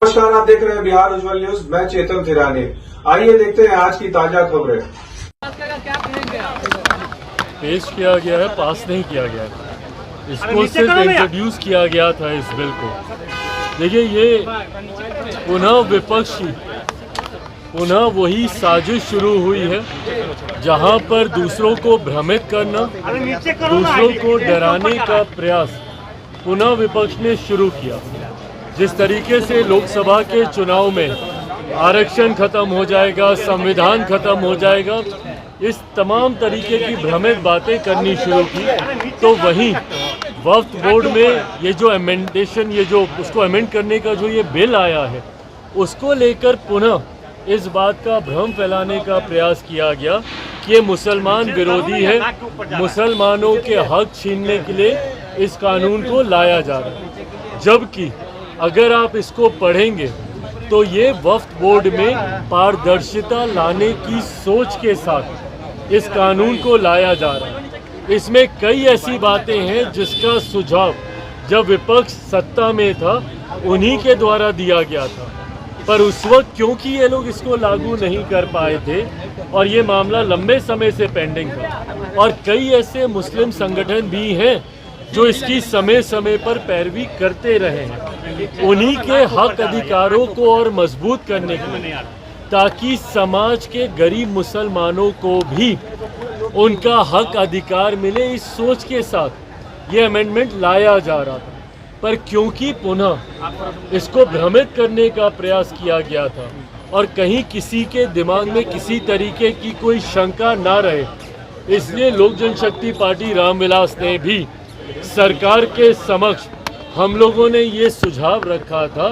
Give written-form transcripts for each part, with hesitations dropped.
नमस्कार, आप देख रहे हैं बिहार उज्जवल न्यूज। मैं चेतन थिरानी। आइए देखते हैं आज की ताजा खबरें। पेश किया गया है, पास नहीं किया गया है। इसको सिर्फ इंट्रोड्यूस किया गया था इस बिल को। देखिए, ये पुनः वही साजिश शुरू हुई है जहां पर दूसरों को भ्रमित करना, दूसरों को डराने का प्रयास पुनः विपक्ष ने शुरू किया। जिस तरीके से लोकसभा के चुनाव में आरक्षण खत्म हो जाएगा, संविधान खत्म हो जाएगा, इस तमाम तरीके की भ्रमित बातें करनी शुरू की, तो वहीं वक्फ बोर्ड में ये जो अमेंडेशन, ये जो उसको अमेंड करने का जो ये बिल आया है, उसको लेकर पुनः इस बात का भ्रम फैलाने का प्रयास किया गया कि ये मुसलमान विरोधी है, मुसलमानों के हक छीनने के लिए इस कानून को लाया जा रहा है। जबकि अगर आप इसको पढ़ेंगे तो ये वक्फ बोर्ड में पारदर्शिता लाने की सोच के साथ इस कानून को लाया जा रहा है। इसमें कई ऐसी बातें हैं जिसका सुझाव जब विपक्ष सत्ता में था उन्हीं के द्वारा दिया गया था, पर उस वक्त क्योंकि ये लोग इसको लागू नहीं कर पाए थे और ये मामला लंबे समय से पेंडिंग था, और कई ऐसे मुस्लिम संगठन भी हैं जो इसकी समय समय पर पैरवी करते रहे हैं, उन्हीं के हक अधिकारों को और मजबूत करने के लिए, ताकि समाज के गरीब मुसलमानों को भी उनका हक अधिकार मिले, इस सोच के साथ ये अमेंडमेंट लाया जा रहा था। पर क्योंकि पुनः इसको भ्रमित करने का प्रयास किया गया था और कहीं किसी के दिमाग में किसी तरीके की कोई शंका ना रहे, इसलिए लोक जनशक्ति पार्टी रामविलास ने भी सरकार के समक्ष, हम लोगों ने ये सुझाव रखा था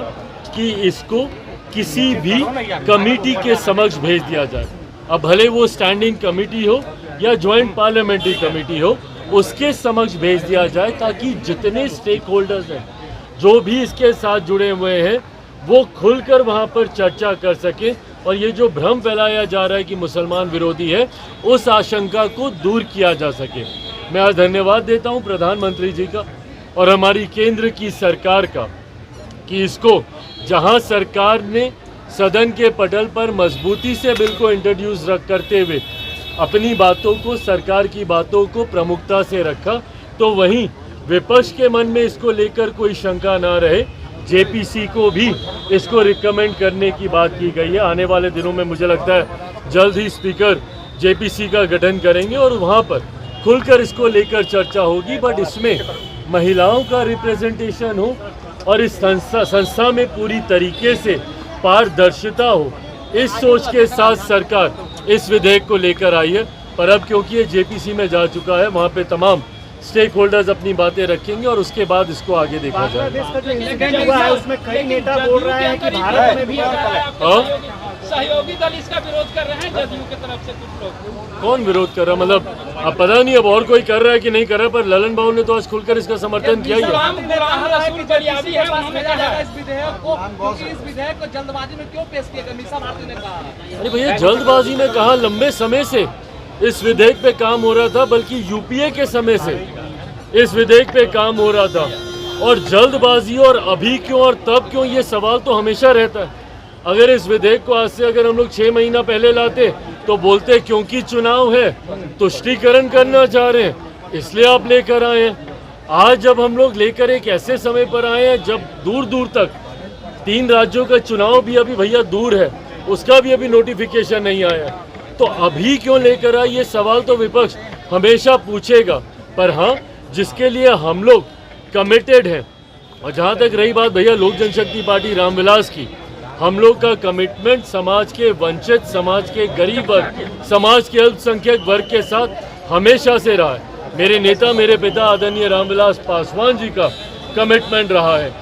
कि इसको किसी भी कमेटी के समक्ष भेज दिया जाए। अब भले वो स्टैंडिंग कमेटी हो या ज्वाइंट पार्लियामेंट्री कमेटी हो, उसके समक्ष भेज दिया जाए, ताकि जितने स्टेक होल्डर्स हैं, जो भी इसके साथ जुड़े हुए हैं, वो खुलकर वहाँ पर चर्चा कर सकें और ये जो भ्रम फैलाया जा रहा है कि मुसलमान विरोधी है, उस आशंका को दूर किया जा सके। मैं आज धन्यवाद देता हूं प्रधानमंत्री जी का और हमारी केंद्र की सरकार का कि इसको जहां सरकार ने सदन के पटल पर मजबूती से बिल को इंट्रोड्यूस करते हुए अपनी बातों को, सरकार की बातों को प्रमुखता से रखा, तो वहीं विपक्ष के मन में इसको लेकर कोई शंका ना रहे, जेपीसी को भी इसको रिकमेंड करने की बात की गई है। आने वाले दिनों में मुझे लगता है जल्द ही स्पीकर जेपीसी का गठन करेंगे और वहाँ पर खुलकर इसको लेकर चर्चा होगी। बट इसमें महिलाओं का रिप्रेजेंटेशन हो और इस संस्था में पूरी तरीके से पारदर्शिता हो, इस सोच के साथ सरकार इस विधेयक को लेकर आई है। पर अब क्योंकि ये जेपीसी में जा चुका है, वहाँ पे तमाम स्टेक होल्डर्स अपनी बातें रखेंगे और उसके बाद इसको आगे देखा जाएगा। उसमें कई नेता बोल रहे हैं कि भारत में भी सहयोगी दल इसका विरोध कर रहे हैं, जदयू की तरफ से कुछ लोग। कौन विरोध कर रहा है? मतलब अब पता नहीं अब और कोई कर रहा है कि नहीं कर रहा है, पर ललन बाबू ने तो आज खुलकर इसका समर्थन किया ही है। इस विधेयक को जल्दबाजी में क्यों पेश किया? मीसा भारती ने कहा। अरे भैया, जल्दबाजी में कहा, लंबे समय से इस विधेयक पे काम हो रहा था, बल्कि यूपीए के समय से इस विधेयक पे काम हो रहा था। और जल्दबाजी और अभी क्यों और तब क्यों, ये सवाल तो हमेशा रहता है। अगर इस विधेयक को आज से अगर हम लोग 6 महीना पहले लाते तो बोलते क्योंकि चुनाव है, तुष्टीकरण करना चाह रहे हैं, इसलिए आप लेकर आए हैं। आज जब हम लोग लेकर एक ऐसे समय पर आए हैं जब दूर दूर तक 3 राज्यों का चुनाव भी अभी भैया दूर है, उसका भी अभी नोटिफिकेशन नहीं आया, तो अभी क्यों लेकर आए, ये सवाल तो विपक्ष हमेशा पूछेगा। पर हाँ, जिसके लिए हम लोग कमिटेड हैं, और जहाँ तक रही बात भैया लोक जनशक्ति पार्टी रामविलास की, हम लोग का कमिटमेंट समाज के वंचित, समाज के गरीब वर्ग, समाज के अल्पसंख्यक वर्ग के साथ हमेशा से रहा है। मेरे नेता, मेरे पिता आदरणीय रामविलास पासवान जी का कमिटमेंट रहा है।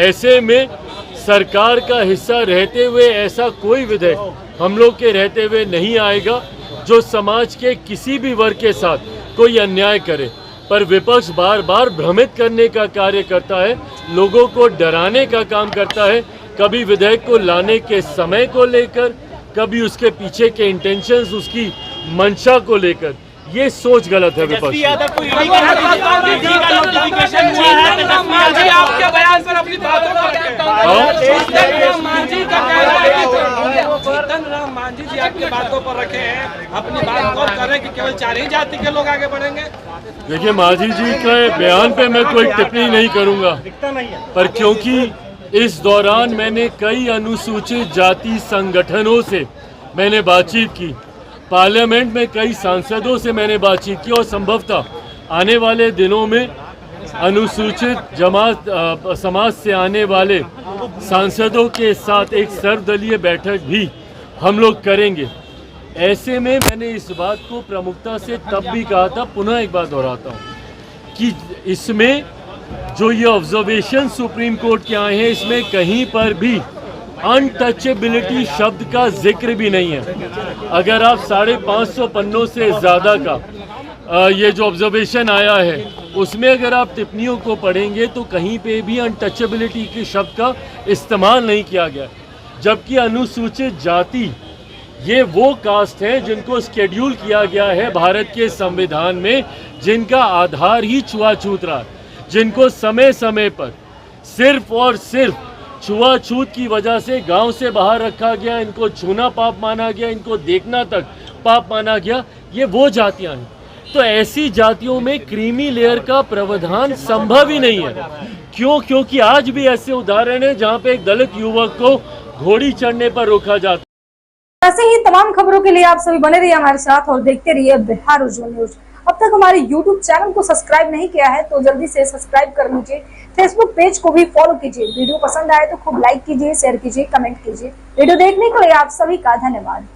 ऐसे में सरकार का हिस्सा रहते हुए ऐसा कोई विधेयक हम लोग के रहते हुए नहीं आएगा जो समाज के किसी भी वर्ग के साथ कोई अन्याय करे। पर विपक्ष बार बार भ्रमित करने का कार्य करता है, लोगों को डराने का काम करता है, कभी विधेयक को लाने के समय को लेकर, कभी उसके पीछे के इंटेंशंस, उसकी मंशा को लेकर। ये सोच गलत है विपक्ष की। आपके बयान पर अपनी बातों को मांझी का कहना है कि जीतन राम मांझी जी आपकी बातों पर रखे हैं, अपनी बात गौर करें कि केवल 4 ही जाति के लोग आगे बढ़ेंगे। देखिए मांझी जी के बयान पे मैं कोई टिप्पणी नहीं करूंगा, पर क्योंकि इस दौरान मैंने कई अनुसूचित जाति संगठनों से मैंने बातचीत की, पार्लियामेंट में कई सांसदों से मैंने बातचीत की और संभवतः आने वाले दिनों में अनुसूचित जमात समाज से आने वाले सांसदों के साथ एक सर्वदलीय बैठक भी हम लोग करेंगे। ऐसे में मैंने इस बात को प्रमुखता से तब भी कहा था, पुनः एक बात दोहराता हूँ कि इसमें जो ये ऑब्जर्वेशन सुप्रीम कोर्ट के आए हैं, इसमें कहीं पर भी अनटचेबिलिटी शब्द का जिक्र भी नहीं है। अगर आप 550 पन्नों से ज़्यादा का ये जो ऑब्जर्वेशन आया है उसमें अगर आप टिप्पणियों को पढ़ेंगे तो कहीं पे भी अनटचेबिलिटी के शब्द का इस्तेमाल नहीं किया गया, जबकि अनुसूचित जाति ये वो कास्ट हैं जिनको शेड्यूल किया गया है भारत के संविधान में, जिनका आधार ही छुआछूत रहा, जिनको समय समय पर सिर्फ और सिर्फ छुआछूत की वजह से गांव से बाहर रखा गया, इनको छूना पाप माना गया, इनको देखना तक पाप माना गया। ये वो जातियां हैं, तो ऐसी जातियों में क्रीमी लेयर का प्रावधान संभव ही नहीं है। क्यों? क्योंकि आज भी ऐसे उदाहरण हैं जहां पे एक दलित युवक को घोड़ी चढ़ने पर रोका जाता है। ऐसे ही तमाम खबरों के लिए आप सभी बने रहिए हमारे साथ और देखते रहिए बिहार उज्जवल न्यूज। अब तक हमारे YouTube चैनल को सब्सक्राइब नहीं किया है तो जल्दी से सब्सक्राइब कर लीजिए। फेसबुक पेज को भी फॉलो कीजिए। वीडियो पसंद आए तो खूब लाइक कीजिए, शेयर कीजिए, कमेंट कीजिए। वीडियो देखने के लिए आप सभी का धन्यवाद।